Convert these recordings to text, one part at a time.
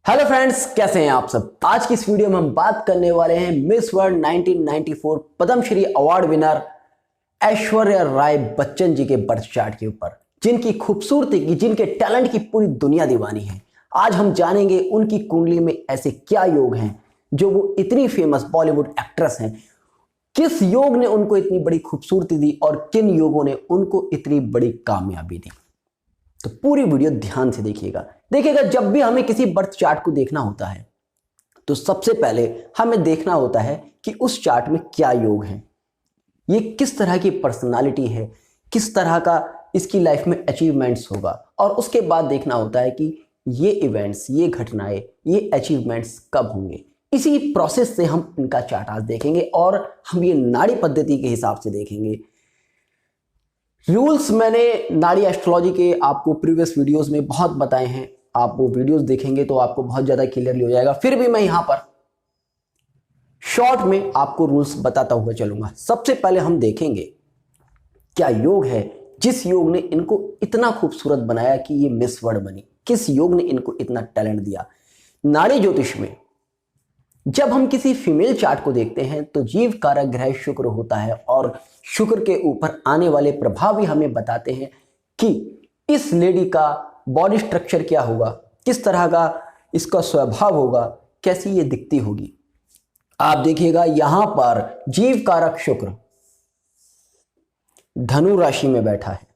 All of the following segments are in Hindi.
हेलो फ्रेंड्स, कैसे हैं आप सब। आज की इस वीडियो में हम बात करने वाले हैं Miss World 1994 Padma Shri award winner Aishwarya Rai Bachchan ji के बर्थ चार्ट के ऊपर, जिनकी खूबसूरती की, जिनके टैलेंट की पूरी दुनिया दीवानी है। आज हम जानेंगे उनकी कुंडली में ऐसे क्या योग हैं जो वो इतनी फेमस बॉलीवुड एक्ट्रेस हैं, किस योग ने उनको इतनी बड़ी खूबसूरती दी और किन योगों ने उनको इतनी बड़ी कामयाबी दी। तो पूरी वीडियो ध्यान से देखिएगा। जब भी हमें किसी बर्थ चार्ट को देखना होता है तो सबसे पहले हमें देखना होता है कि उस चार्ट में क्या योग हैं, ये किस तरह की पर्सनालिटी है, किस तरह का इसकी लाइफ में अचीवमेंट्स होगा, और उसके बाद देखना होता है कि ये इवेंट्स, ये घटनाएं, ये अचीवमेंट्स कब होंगे। इसी प्रोसेस से हम इनका चार्ट आज देखेंगे और हम ये नाड़ी पद्धति के हिसाब से देखेंगे। रूल्स मैंने नाड़ी एस्ट्रोलॉजी के आपको प्रीवियस वीडियोस में बहुत बताए हैं, आप वो वीडियोस देखेंगे तो आपको बहुत ज्यादा क्लियरली हो जाएगा। फिर भी मैं यहां पर शॉर्ट में आपको रूल्स बताता हुआ चलूंगा। सबसे पहले हम देखेंगे क्या योग है जिस योग ने इनको इतना खूबसूरत बनाया कि ये मिस वर्ल्ड बनी। किस योग ने इनको इतना टैलेंट दिया। नाड़ी ज्योतिष में जब हम किसी फीमेल चार्ट को देखते हैं तो जीव कारक ग्रह शुक्र होता है और शुक्र के ऊपर आने वाले प्रभाव भी हमें बताते हैं कि इस लेडी का बॉडी स्ट्रक्चर क्या होगा, किस तरह का इसका स्वभाव होगा, कैसी ये दिखती होगी। आप देखिएगा यहां पर जीव कारक शुक्र धनु राशि में बैठा है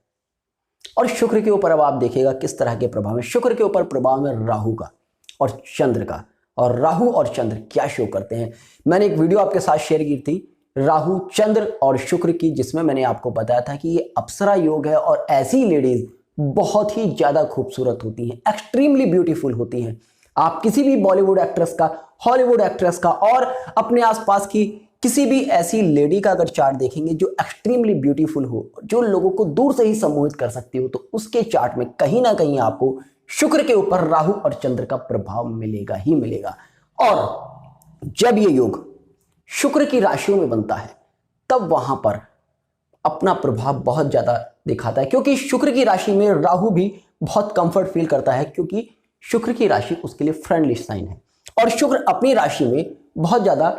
और शुक्र के ऊपर अब आप देखिएगा किस तरह के प्रभाव है। शुक्र के ऊपर प्रभाव है राहु का और चंद्र का, और राहु और चंद्र क्या शो करते हैं। मैंने एक वीडियो आपके साथ शेयर की थी राहु, चंद्र और शुक्र की, जिसमें मैंने आपको बताया था कि ये अप्सरा योग है और ऐसी लेडीज बहुत ही ज्यादा खूबसूरत होती हैं, एक्सट्रीमली ब्यूटीफुल होती हैं। आप किसी भी बॉलीवुड एक्ट्रेस का, हॉलीवुड एक्ट्रेस का और अपने आसपास की किसी भी ऐसी लेडी का अगर चार्ट देखेंगे जो एक्सट्रीमली ब्यूटीफुल हो, जो लोगों को दूर से ही सम्मोहित कर सकती हो, तो उसके चार्ट में कहीं ना कहीं आपको शुक्र के ऊपर राहु और चंद्र का प्रभाव मिलेगा ही मिलेगा। और जब ये योग शुक्र की राशियों में बनता है तब वहां पर अपना प्रभाव बहुत ज्यादा दिखाता है, क्योंकि शुक्र की राशि में राहु भी बहुत कंफर्ट फील करता है, क्योंकि शुक्र की राशि उसके लिए फ्रेंडली साइन है और शुक्र अपनी राशि में बहुत ज्यादा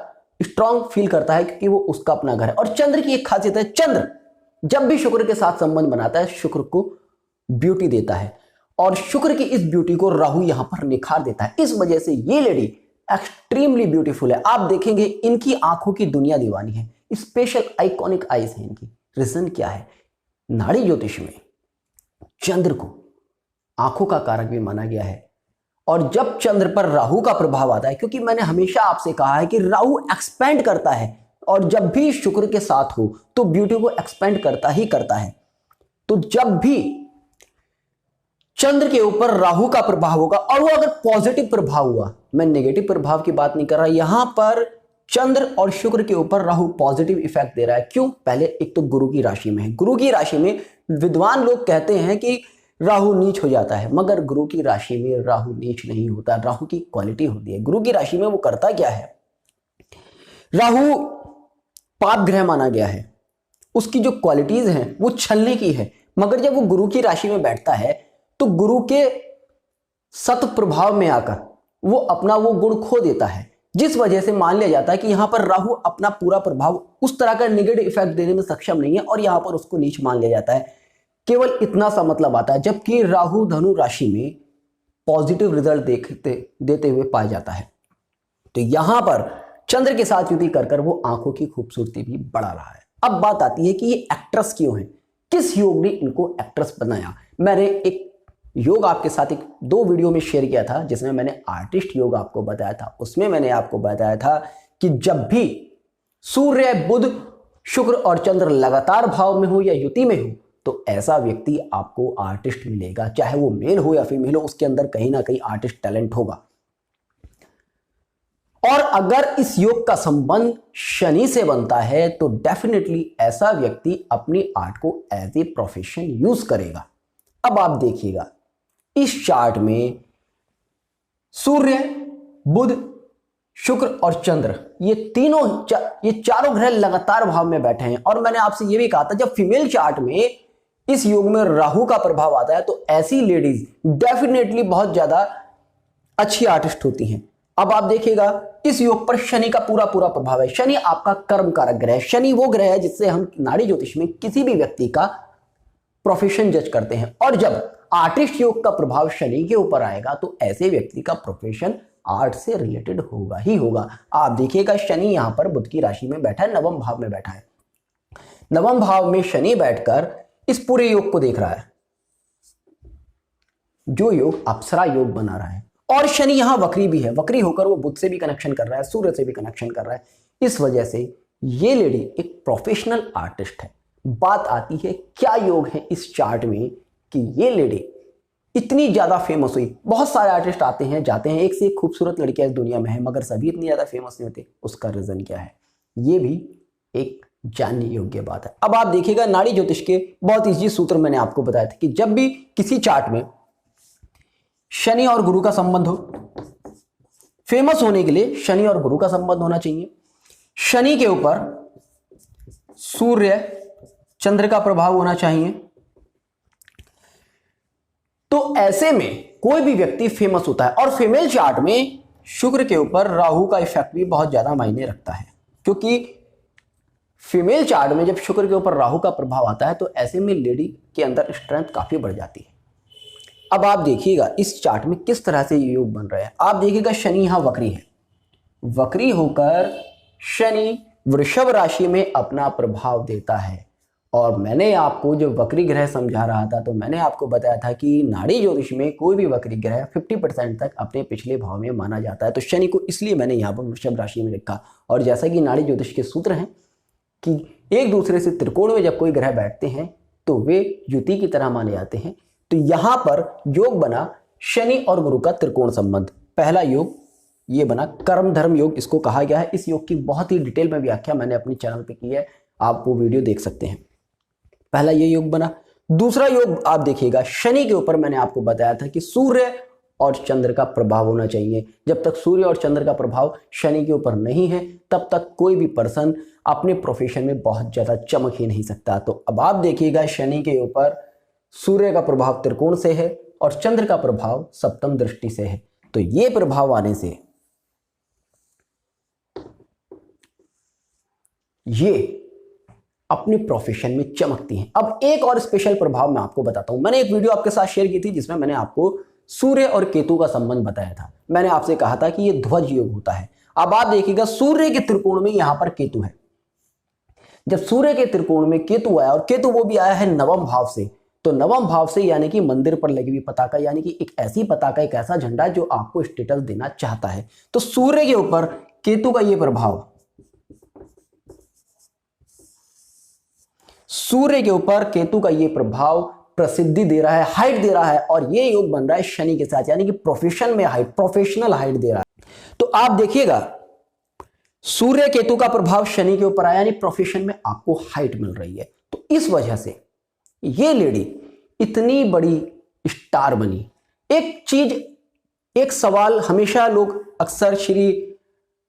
स्ट्रांग फील करता है क्योंकि वो उसका अपना घर है। और चंद्र की एक खासियत है, चंद्र जब भी शुक्र के साथ संबंध बनाता है शुक्र को ब्यूटी देता है और शुक्र की इस ब्यूटी को राहु यहां पर निखार देता है। इस वजह से ये लेडी एक्सट्रीमली ब्यूटीफुल है। आप देखेंगे इनकी आंखों की दुनिया दीवानी है, स्पेशल आइकॉनिक आईज है इनकी। रीजन क्या है? नाड़ी ज्योतिष में चंद्र को आंखों का कारक भी माना गया है और जब चंद्र पर राहु का प्रभाव आता है, क्योंकि मैंने हमेशा आपसे कहा है कि राहु एक्सपेंड करता है और जब भी शुक्र के साथ हो तो ब्यूटी को एक्सपेंड करता ही करता है। तो जब भी चंद्र के ऊपर राहु का प्रभाव होगा और वो अगर पॉजिटिव प्रभाव हुआ, मैं नेगेटिव प्रभाव की बात नहीं कर रहा, यहां पर चंद्र और शुक्र के ऊपर राहु पॉजिटिव इफेक्ट दे रहा है। क्यों? पहले एक तो गुरु की राशि में है। गुरु की राशि में विद्वान लोग कहते हैं कि राहु नीच हो जाता है, मगर गुरु की राशि में राहु नीच नहीं होता, राहु की क्वालिटी होती है। गुरु की राशि में वो करता क्या है? राहु पाप ग्रह माना गया है, उसकी जो क्वालिटीज हैं वो छलने की है, मगर जब वो गुरु की राशि में बैठता है तो गुरु के सत प्रभाव में आकर वो अपना वो गुण खो देता है, जिस वजह से मान लिया जाता है कि यहां पर राहु अपना पूरा प्रभाव उस तरह का नेगेटिव इफेक्ट देने में सक्षम नहीं है और यहां पर उसको नीच मान लिया जाता है। केवल इतना सा मतलब आता है, जबकि राहु धनु राशि में पॉजिटिव रिजल्ट देते हुए पाया जाता है। तो यहां पर चंद्र के साथ युति कर वो आंखों की खूबसूरती भी बढ़ा रहा है। अब बात आती है कि ये एक्ट्रेस क्यों है, किस योग ने इनको एक्ट्रेस बनाया। मैंने एक योग आपके साथ एक दो वीडियो में शेयर किया था जिसमें मैंने आर्टिस्ट योग आपको बताया था। उसमें मैंने आपको बताया था कि जब भी सूर्य, बुध, शुक्र और चंद्र लगातार भाव में हो या युति में हो तो ऐसा व्यक्ति आपको आर्टिस्ट मिलेगा, चाहे वो मेल हो या फीमेल हो, उसके अंदर कहीं ना कहीं आर्टिस्ट टैलेंट होगा। और अगर इस योग का संबंध शनि से बनता है तो डेफिनेटली ऐसा व्यक्ति अपनी आर्ट को एज ए प्रोफेशन यूज करेगा। अब आप देखिएगा इस चार्ट में सूर्य, बुध, शुक्र और चंद्र, ये चारों ग्रह लगातार भाव में बैठे हैं। और मैंने आपसे ये भी कहा था जब फीमेल चार्ट में इस योग में राहु का प्रभाव आता है तो ऐसी लेडीज डेफिनेटली बहुत ज्यादा अच्छी आर्टिस्ट होती हैं। अब आप देखिएगा इस योग पर शनि का पूरा पूरा प्रभाव है। शनि आपका कर्म कारक ग्रह है। शनि वो ग्रह है जिससे हम नाड़ी ज्योतिष में किसी भी व्यक्ति का प्रोफेशन जज करते हैं, और जब आर्टिस्ट योग का प्रभाव शनि के ऊपर आएगा तो ऐसे व्यक्ति का प्रोफेशन आर्ट से रिलेटेड होगा ही होगा। आप देखिएगा शनि यहां पर बुध की राशि में बैठा है, नवम भाव में बैठा है। नवम भाव में शनि बैठकर इस पूरे योग को देख रहा है, जो योग अप्सरा योग बना रहा है। और शनि यहां वक्री भी है, वक्री होकर वो बुध से भी कनेक्शन कर रहा है, सूर्य से भी कनेक्शन कर रहा है। इस वजह से ये लेडी एक प्रोफेशनल आर्टिस्ट है। बात आती है क्या योग है इस चार्ट में कि ये लेडी इतनी ज्यादा फेमस हुई। बहुत सारे आर्टिस्ट आते हैं जाते हैं, एक से एक खूबसूरत लड़कियां इस दुनिया में है, मगर सभी इतनी ज्यादा फेमस नहीं होते। उसका रीजन क्या है, ये भी एक जानने योग्य बात है। अब आप देखिएगा नाड़ी ज्योतिष के बहुत ईजी सूत्र मैंने आपको बताया था कि जब भी किसी चार्ट में शनि और गुरु का संबंध हो, फेमस होने के लिए शनि और गुरु का संबंध होना चाहिए। शनि के ऊपर सूर्य चंद्र का प्रभाव होना चाहिए। तो ऐसे में कोई भी व्यक्ति फेमस होता है। और फीमेल चार्ट में शुक्र के ऊपर राहु का इफेक्ट भी बहुत ज्यादा मायने रखता है, क्योंकि फीमेल चार्ट में जब शुक्र के ऊपर राहु का प्रभाव आता है तो ऐसे में लेडी के अंदर स्ट्रेंथ काफी बढ़ जाती है। अब आप देखिएगा इस चार्ट में किस तरह से योग बन रहे हैं। आप देखिएगा शनि यहां वक्री है, वक्री होकर शनि वृषभ राशि में अपना प्रभाव देता है। और मैंने आपको जो वक्री ग्रह समझा रहा था तो मैंने आपको बताया था कि नाड़ी ज्योतिष में कोई भी वक्री ग्रह 50% तक अपने पिछले भाव में माना जाता है। तो शनि को इसलिए मैंने यहाँ पर वृषभ राशि में लिखा। और जैसा कि नाड़ी ज्योतिष के सूत्र हैं कि एक दूसरे से त्रिकोण में जब कोई ग्रह बैठते हैं तो वे युति की तरह माने जाते हैं। तो यहां पर योग बना शनि और गुरु का त्रिकोण संबंध। पहला योग ये बना कर्म धर्म योग, इसको कहा गया है। इस योग की बहुत ही डिटेल में व्याख्या मैंने अपने चैनल पे की है, आप वो वीडियो देख सकते हैं। पहला ये योग बना। दूसरा योग आप देखिएगा शनि के ऊपर मैंने आपको बताया था कि सूर्य और चंद्र का प्रभाव होना चाहिए। जब तक सूर्य और चंद्र का प्रभाव शनि के ऊपर नहीं है तब तक कोई भी पर्सन अपने प्रोफेशन में बहुत ज्यादा चमक ही नहीं सकता। तो अब आप देखिएगा शनि के ऊपर सूर्य का प्रभाव त्रिकोण से है और चंद्र का प्रभाव सप्तम दृष्टि से है। तो ये प्रभाव आने से ये अपने प्रोफेशन में चमकती हैं। अब एक और स्पेशल प्रभाव मैं आपको बताता हूं। मैंने एक वीडियो आपके साथ शेयर की थी जिसमें मैंने आपको सूर्य और केतु का संबंध बताया था। मैंने आपसे कहा था कि ये ध्वज योग होता है। अब आप देखिएगा सूर्य के त्रिकोण में यहां पर केतु है। जब सूर्य के त्रिकोण में केतु आया, और केतु वो भी आया है नवम भाव से, तो नवम भाव से यानी कि मंदिर पर लगी हुई पताका, यानी कि एक ऐसी पताका, एक ऐसा झंडा जो आपको स्टेटस देना चाहता है। तो सूर्य के ऊपर केतु का ये प्रभाव, सूर्य के ऊपर केतु का ये प्रभाव प्रसिद्धि दे रहा है, हाइट दे रहा है। और ये योग बन रहा है शनि के साथ, यानी कि प्रोफेशन में हाइट, प्रोफेशनल हाइट दे रहा है। तो आप देखिएगा सूर्य केतु का प्रभाव शनि के ऊपर आया, यानी प्रोफेशन में आपको हाइट मिल रही है। तो इस वजह से ये लेडी इतनी बड़ी स्टार बनी। एक चीज, एक सवाल हमेशा लोग अक्सर श्री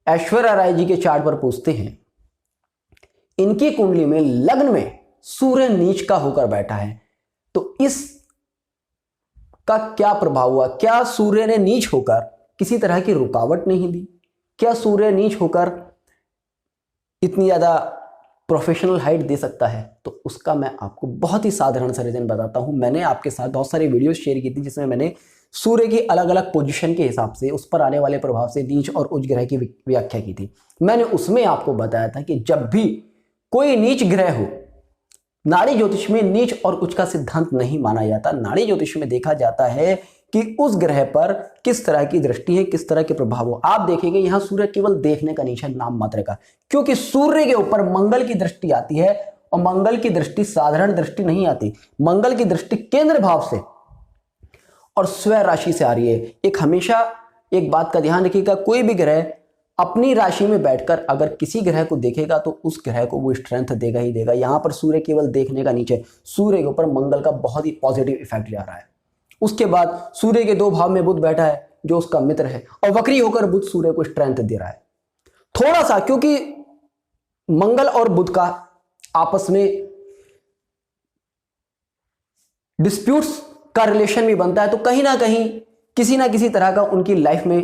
ऐश्वर्या राय जी के चार्ट पर पूछते हैं, इनकी कुंडली में लग्न में सूर्य नीच का होकर बैठा है, तो इस का क्या प्रभाव हुआ? क्या सूर्य ने नीच होकर किसी तरह की रुकावट नहीं दी? क्या सूर्य नीच होकर इतनी ज्यादा प्रोफेशनल हाइट दे सकता है? तो उसका मैं आपको बहुत ही साधारण सा रीजन बताता हूं। मैंने आपके साथ बहुत सारी वीडियोस शेयर की थी जिसमें मैंने सूर्य की अलग अलग पोजीशन के हिसाब से उस पर आने वाले प्रभाव से नीच और उच्च ग्रह की व्याख्या की थी। मैंने उसमें आपको बताया था कि जब भी कोई नीच ग्रह हो, नाड़ी ज्योतिष में नीच और उच्च का सिद्धांत नहीं माना जाता। नाड़ी ज्योतिष में देखा जाता है कि उस ग्रह पर किस तरह की दृष्टि है, किस तरह के प्रभाव हो। आप देखेंगे यहां सूर्य केवल देखने का नीच है, नाम मात्र का, क्योंकि सूर्य के ऊपर मंगल की दृष्टि आती है और मंगल की दृष्टि साधारण दृष्टि नहीं आती। मंगल की दृष्टि केंद्र भाव से और स्वयं राशि से आ रही है। एक हमेशा एक बात का ध्यान रखिएगा, कोई भी ग्रह अपनी राशि में बैठकर अगर किसी ग्रह को देखेगा तो उस ग्रह को वो स्ट्रेंथ देगा ही देगा। यहां पर सूर्य केवल देखने का नीचे, सूर्य के ऊपर मंगल का बहुत ही पॉजिटिव इफेक्ट जा रहा है। उसके बाद सूर्य के 2 भाव में बुध बैठा है जो उसका मित्र है, और वक्री होकर बुध सूर्य को स्ट्रेंथ दे रहा है। थोड़ा सा, क्योंकि मंगल और बुध का आपस में डिस्प्यूट्स का रिलेशन भी बनता है, तो कहीं ना कहीं किसी ना किसी तरह का उनकी लाइफ में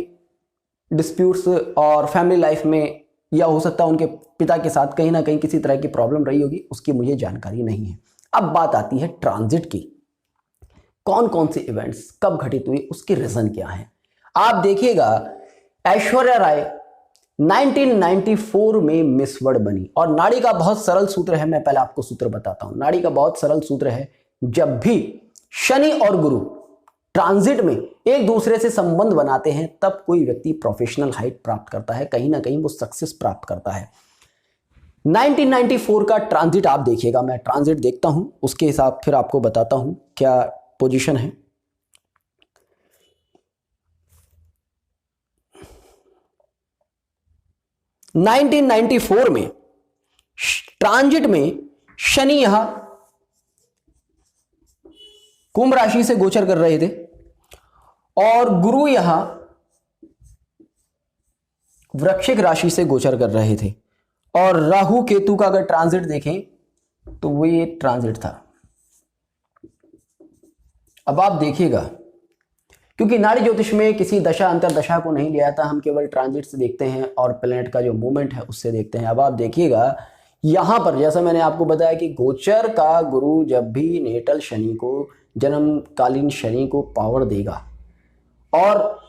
डिस्प्यूट्स और फैमिली लाइफ में, या हो सकता है उनके पिता के साथ कहीं ना कहीं किसी तरह की प्रॉब्लम रही होगी, उसकी मुझे जानकारी नहीं है। अब बात आती है ट्रांजिट की, कौन कौन से इवेंट्स कब घटित हुए, उसके रीजन क्या है। आप देखिएगा ऐश्वर्या राय 1994 में मिस वर्ल्ड बनी, और नाड़ी का बहुत सरल सूत्र है, मैं पहले आपको सूत्र बताता हूं। नाड़ी का बहुत सरल सूत्र है, जब भी शनि और गुरु ट्रांजिट में एक दूसरे से संबंध बनाते हैं तब कोई व्यक्ति प्रोफेशनल हाइट प्राप्त करता है, कहीं ना कहीं वो सक्सेस प्राप्त करता है। 1994 का ट्रांजिट आप देखिएगा, मैं ट्रांजिट देखता हूं, उसके हिसाब फिर आपको बताता हूं क्या पोजीशन है। नाइनटीन 1994 में ट्रांजिट में शनि यहां कुंभ राशि से गोचर कर रहे थे और गुरु यहां वृश्चिक राशि से गोचर कर रहे थे, और राहु केतु का अगर ट्रांजिट देखें तो वो ये ट्रांजिट था। अब आप देखिएगा, क्योंकि नाड़ी ज्योतिष में किसी दशा अंतर दशा को नहीं लिया था, हम केवल ट्रांजिट से देखते हैं और प्लैनेट का जो मूवमेंट है उससे देखते हैं। अब आप देखिएगा यहां पर, जैसा मैंने आपको बताया कि गोचर का गुरु जब भी नेटल शनि को, जन्मकालीन शनि को पावर देगा, और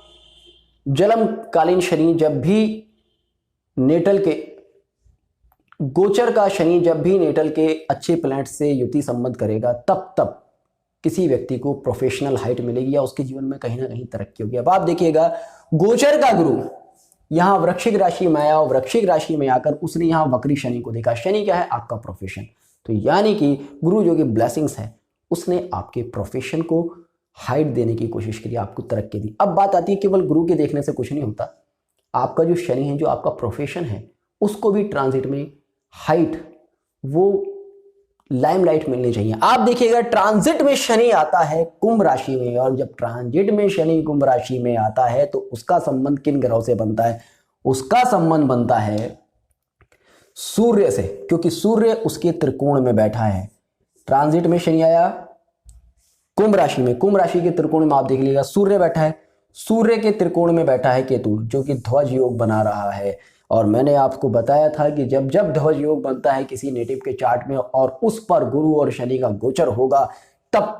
जन्मकालीन शनि जब भी नेटल के, गोचर का शनि जब भी नेटल के अच्छे प्लैनेट से युति संबंध करेगा, तब किसी व्यक्ति को प्रोफेशनल हाइट मिलेगी या उसके जीवन में कहीं ना कहीं तरक्की होगी। अब आप देखिएगा गोचर का गुरु यहां वृश्चिक राशि में आया, और वृश्चिक राशि में आकर उसने यहां वक्री शनि को देखा। शनि क्या है? आपका प्रोफेशन। तो यानी कि गुरु जो कि ब्लेसिंग्स है, उसने आपके प्रोफेशन को हाइट देने की कोशिश करी, आपको तरक्की दी। अब बात आती है केवल गुरु के देखने से कुछ नहीं होता, आपका जो शनि है, जो आपका प्रोफेशन है, उसको भी ट्रांजिट में हाइट, वो लाइमलाइट मिलनी चाहिए। आप देखिएगा ट्रांजिट में शनि आता है कुंभ राशि में, और जब ट्रांजिट में शनि कुंभ राशि में आता है तो उसका संबंध किन ग्रहों से बनता है? उसका संबंध बनता है सूर्य से, क्योंकि सूर्य उसके त्रिकोण में बैठा है। ट्रांजिट में शनि आया कुंभ राशि में, कुंभ राशि के त्रिकोण में आप देख लीजिएगा सूर्य बैठा है, सूर्य के त्रिकोण में बैठा है केतु, जो कि ध्वज योग बना रहा है। और मैंने आपको बताया था कि जब जब ध्वज योग बनता है किसी नेटिव के चार्ट में और उस पर गुरु और शनि का गोचर होगा, तब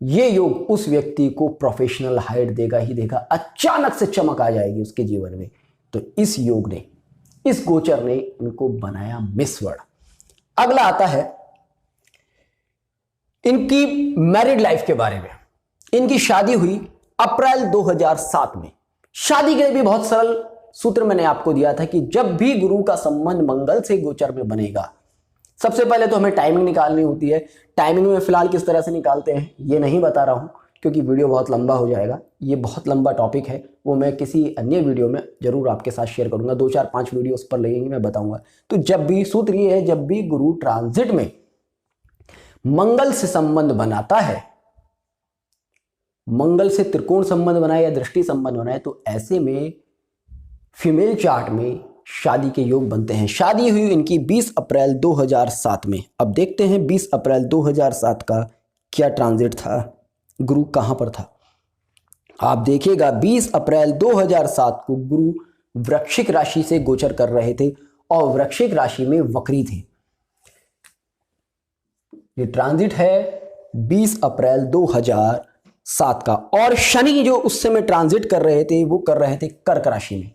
ये योग उस व्यक्ति को प्रोफेशनल हाइट देगा ही देगा, अचानक से चमक आ जाएगी उसके जीवन में। तो इस योग ने, इस गोचर ने इनको बनाया मिस वर्ल्ड। अगला आता है इनकी मैरिड लाइफ के बारे में। इनकी शादी हुई अप्रैल 2007 में। शादी के लिए भी बहुत सरल सूत्र मैंने आपको दिया था कि जब भी गुरु का संबंध मंगल से गोचर में बनेगा, सबसे पहले तो हमें टाइमिंग निकालनी होती है। टाइमिंग में फिलहाल किस तरह से निकालते हैं ये नहीं बता रहा हूं, क्योंकि वीडियो बहुत लंबा हो जाएगा। ये बहुत लंबा टॉपिक है, वो मैं किसी अन्य वीडियो में जरूर आपके साथ शेयर करूंगा। 2 4 5 वीडियो उस पर लगेंगे, मैं बताऊंगा। तो जब भी सूत्र ये है, जब भी गुरु ट्रांजिट में मंगल से संबंध बनाता है, मंगल से त्रिकोण संबंध बनाए या दृष्टि संबंध बनाए, तो ऐसे में फीमेल चार्ट में शादी के योग बनते हैं। शादी हुई इनकी 20 अप्रैल 2007 में। अब देखते हैं 20 अप्रैल 2007 का क्या ट्रांजिट था, गुरु कहां पर था। आप देखिएगा 20 अप्रैल 2007 को गुरु वृश्चिक राशि से गोचर कर रहे थे और वृश्चिक राशि में वक्री थे। ये ट्रांजिट है 20 अप्रैल 2007 का, और शनि जो उस समय ट्रांजिट कर रहे थे वो कर रहे थे कर्क राशि में।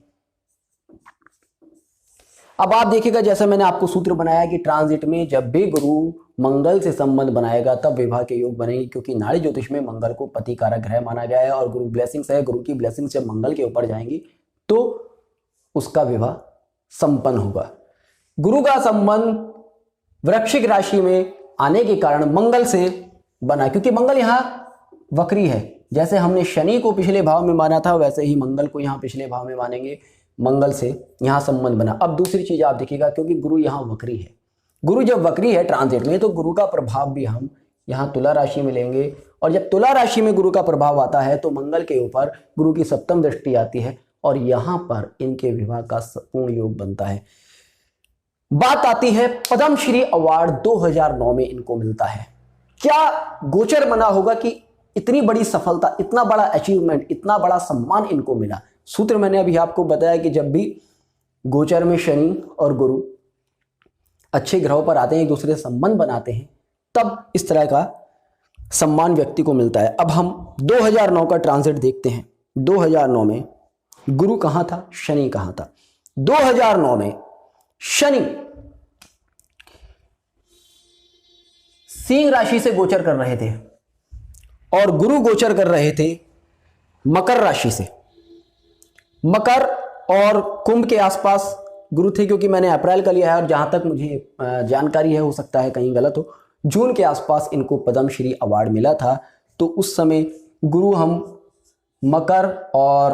अब आप देखिएगा, जैसा मैंने आपको सूत्र बनाया कि ट्रांजिट में जब भी गुरु मंगल से संबंध बनाएगा तब विवाह के योग बनेंगे, क्योंकि नाड़ी ज्योतिष में मंगल को पति कारक ग्रह माना गया है और गुरु ब्लेसिंग्स है। गुरु की ब्लेसिंग्स जब मंगल के ऊपर जाएंगी तो उसका विवाह संपन्न होगा। गुरु का संबंध वृश्चिक राशि में आने के कारण मंगल से बना, क्योंकि मंगल यहां वक्री है। जैसे हमने शनि को पिछले भाव में माना था, वैसे ही मंगल को यहां पिछले भाव में मानेंगे। मंगल से यहां संबंध बना। अब दूसरी चीज आप देखिएगा, क्योंकि गुरु यहां वक्री है, गुरु जब वक्री है ट्रांजिट में, तो गुरु का प्रभाव भी हम यहां तुला राशि में लेंगे, और जब तुला राशि में गुरु का प्रभाव आता है तो मंगल के ऊपर गुरु की सप्तम दृष्टि आती है और यहां पर इनके विवाह का पूर्ण योग बनता है। बात आती है पद्मश्री अवार्ड 2009 में इनको मिलता है। क्या गोचर बना होगा कि इतनी बड़ी सफलता, इतना बड़ा अचीवमेंट, इतना बड़ा सम्मान इनको मिला। सूत्र मैंने अभी आपको बताया कि जब भी गोचर में शनि और गुरु अच्छे ग्रहों पर आते हैं, एक दूसरे से संबंध बनाते हैं, तब इस तरह का सम्मान व्यक्ति को मिलता है। अब हम 2009 का ट्रांजिट देखते हैं। 2009 में गुरु कहां था, शनि कहां था। 2009 में शनि सिंह राशि से गोचर कर रहे थे और गुरु गोचर कर रहे थे मकर राशि से। मकर और कुंभ के आसपास गुरु थे, क्योंकि मैंने अप्रैल का लिया है और जहां तक मुझे जानकारी है, हो सकता है कहीं गलत हो, जून के आसपास इनको पद्मश्री अवार्ड मिला था। तो उस समय गुरु हम मकर और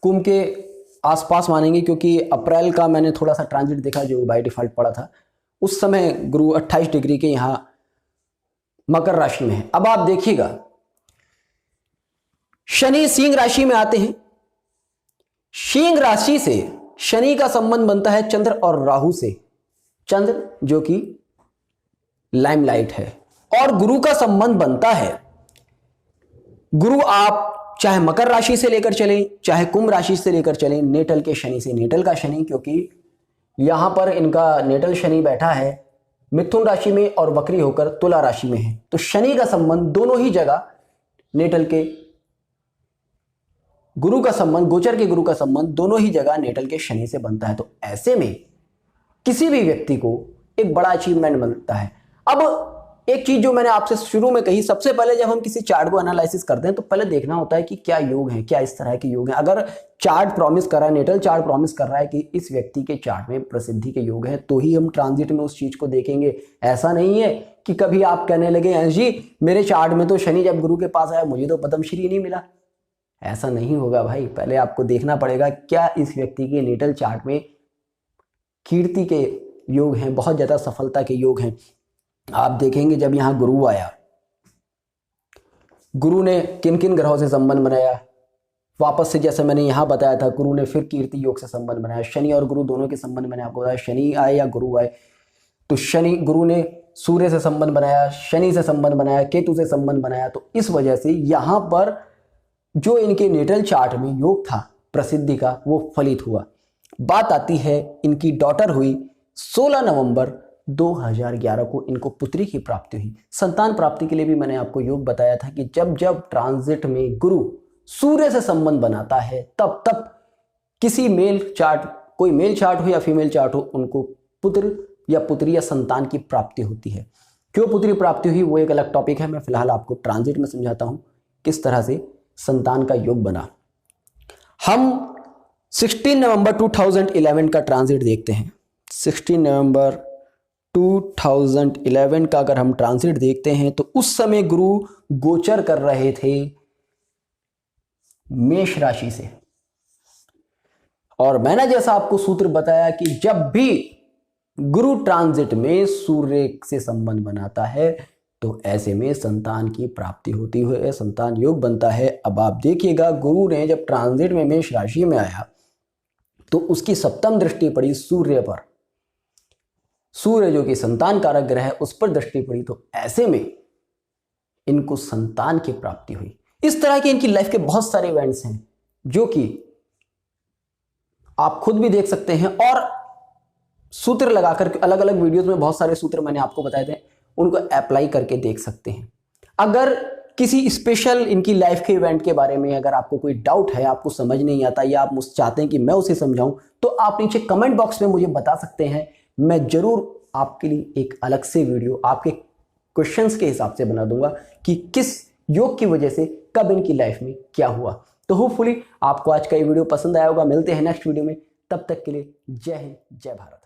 कुंभ के आसपास मानेंगे, क्योंकि अप्रैल का मैंने थोड़ा सा ट्रांजिट देखा जो बाय डिफॉल्ट पड़ा था। उस समय गुरु 28 डिग्री के यहां मकर राशि में है। अब आप देखिएगा, शनि सिंह राशि में आते हैं। सिंह राशि से शनि का संबंध बनता है चंद्र और राहु से। चंद्र जो कि लाइमलाइट है, और गुरु का संबंध बनता है, गुरु आप चाहे मकर राशि से लेकर चलें, चाहे कुंभ राशि से लेकर चलें, नेटल के शनि से। नेटल का शनि, क्योंकि यहां पर इनका नेटल शनि बैठा है मिथुन राशि में और वक्री होकर तुला राशि में है। तो शनि का संबंध दोनों ही जगह, नेटल के गुरु का संबंध, गोचर के गुरु का संबंध दोनों ही जगह नेटल के शनि से बनता है। तो ऐसे में किसी भी व्यक्ति को एक बड़ा अचीवमेंट मिलता है। अब एक चीज जो मैंने आपसे शुरू में कही, सबसे पहले जब हम किसी चार्ट को एनालिसिस करते हैं तो पहले देखना होता है कि क्या योग है, क्या इस तरह के योग हैं। अगर चार्ट प्रॉमिस कर रहा है, नेटल चार्ट प्रॉमिस कर रहा है कि इस व्यक्ति के चार्ट में प्रसिद्धि के योग हैं, तो ही हम ट्रांजिट में उस चीज को देखेंगे। ऐसा नहीं है कि कभी आप कहने लगे अंश जी मेरे चार्ट में तो शनि जब गुरु के पास आया मुझे तो पद्मश्री नहीं मिला। ऐसा नहीं होगा भाई। पहले आपको देखना पड़ेगा क्या इस व्यक्ति के नेटल चार्ट में कीर्ति के योग हैं, बहुत ज्यादा सफलता के योग हैं। आप देखेंगे जब यहां गुरु आया, गुरु ने किन किन ग्रहों से संबंध बनाया, वापस से जैसे मैंने यहां बताया था, गुरु ने फिर कीर्ति योग से संबंध बनाया। शनि और गुरु दोनों के संबंध मैंने आपको बताया, शनि आए या गुरु आए, तो शनि गुरु ने सूर्य से संबंध बनाया, शनि से संबंध बनाया, केतु से संबंध बनाया। तो इस वजह से यहां पर जो इनके नेटल चार्ट में योग था प्रसिद्धि का, वो फलित हुआ। बात आती है, इनकी डॉटर हुई 16 नवंबर 2011 को इनको पुत्री की प्राप्ति हुई। संतान प्राप्ति के लिए भी मैंने आपको योग बताया था कि जब जब ट्रांजिट में गुरु सूर्य से संबंध बनाता है तब तब किसी मेल चार्ट, कोई मेल चार्ट हो या फीमेल चार्ट हो, उनको पुत्र या पुत्री या संतान की प्राप्ति होती है। क्यों पुत्री प्राप्ति हुई वो एक अलग टॉपिक है, मैं फिलहाल आपको ट्रांजिट में समझाता हूं किस तरह से संतान का योग बना। हम 16 नवंबर 2011 का ट्रांजिट देखते हैं। 16 नवंबर 2011 का अगर हम ट्रांजिट देखते हैं तो उस समय गुरु गोचर कर रहे थे मेष राशि से। और मैंने जैसा आपको सूत्र बताया कि जब भी गुरु ट्रांजिट में सूर्य से संबंध बनाता है तो ऐसे में संतान की प्राप्ति होती है, संतान योग बनता है। अब आप देखिएगा, गुरु ने जब ट्रांजिट में मेष राशि में आया तो उसकी सप्तम दृष्टि पड़ी सूर्य पर। सूर्य जो कि संतान कारक ग्रह है उस पर दृष्टि पड़ी, तो ऐसे में इनको संतान की प्राप्ति हुई। इस तरह के इनकी लाइफ के बहुत सारे इवेंट्स हैं जो कि आप खुद भी देख सकते हैं, और सूत्र लगाकर अलग अलग वीडियोस में बहुत सारे सूत्र मैंने आपको बताए थे, उनको अप्लाई करके देख सकते हैं। अगर किसी स्पेशल इनकी लाइफ के इवेंट के बारे में अगर आपको कोई डाउट है, आपको समझ नहीं आता या आप मुझसे चाहते हैं कि मैं उसे समझाऊं, तो आप नीचे कमेंट बॉक्स में मुझे बता सकते हैं। मैं जरूर आपके लिए एक अलग से वीडियो आपके क्वेश्चंस के हिसाब से बना दूंगा कि किस योग की वजह से कब इनकी लाइफ में क्या हुआ। तो होपफुली आपको आज का ये वीडियो पसंद आया होगा। मिलते हैं नेक्स्ट वीडियो में, तब तक के लिए जय हिंद, जय भारत।